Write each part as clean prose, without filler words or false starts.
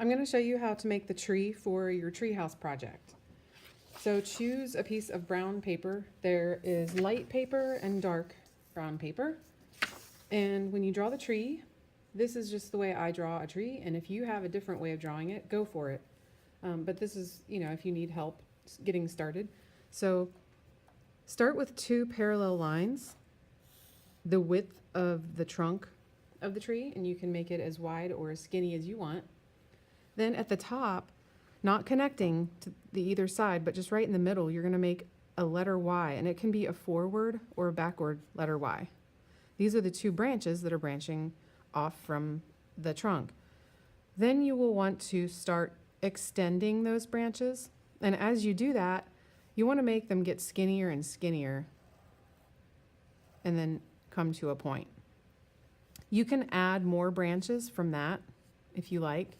I'm going to show you how to make the tree for your treehouse project. So choose a piece of brown paper. There is light paper and dark brown paper. And when you draw the tree, this is just the way I draw a tree. And if you have a different way of drawing it, go for it. But this is, if you need help getting started. So start with 2 parallel lines, the width of the trunk of the tree, and you can make it as wide or as skinny as you want. Then at the top, not connecting to the either side, but just right in the middle, you're going to make a letter Y, and it can be a forward or a backward letter Y. These are the 2 branches that are branching off from the trunk. Then you will want to start extending those branches, and as you do that, you want to make them get skinnier and skinnier and then come to a point. You can add more branches from that if you like,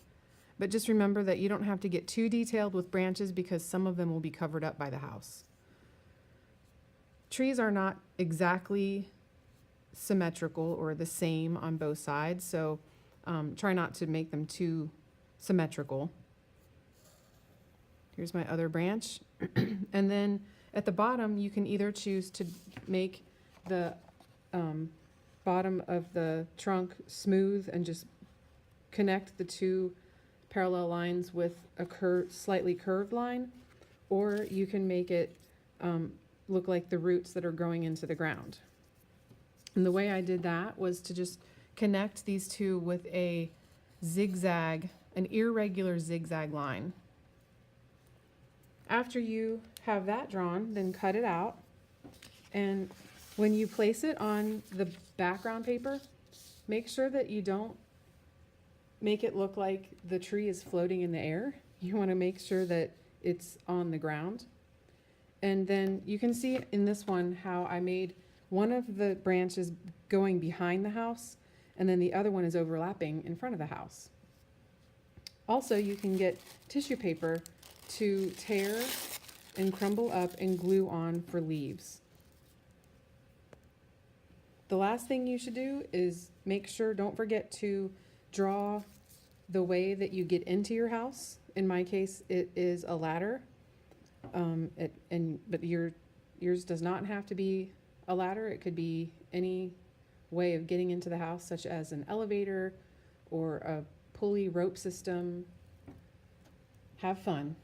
but just remember that you don't have to get too detailed with branches because some of them will be covered up by the house. Trees are not exactly symmetrical or the same on both sides, so try not to make them too symmetrical. Here's my other branch. And then at the bottom, you can either choose to make the bottom of the trunk smooth and just connect the 2 parallel lines with a slightly curved line, or you can make it look like the roots that are growing into the ground. And the way I did that was to just connect these 2 with a zigzag, an irregular zigzag line. After you have that drawn, then cut it out. And when you place it on the background paper, make sure that you don't make it look like the tree is floating in the air. You want to make sure that it's on the ground. And then you can see in this one how I made one of the branches going behind the house, and then the other one is overlapping in front of the house. Also, you can get tissue paper to tear and crumble up and glue on for leaves. The last thing you should do is make sure, don't forget to draw the way that you get into your house. In my case, it is a ladder, but yours does not have to be a ladder. It could be any way of getting into the house, such as an elevator or a pulley rope system. Have fun.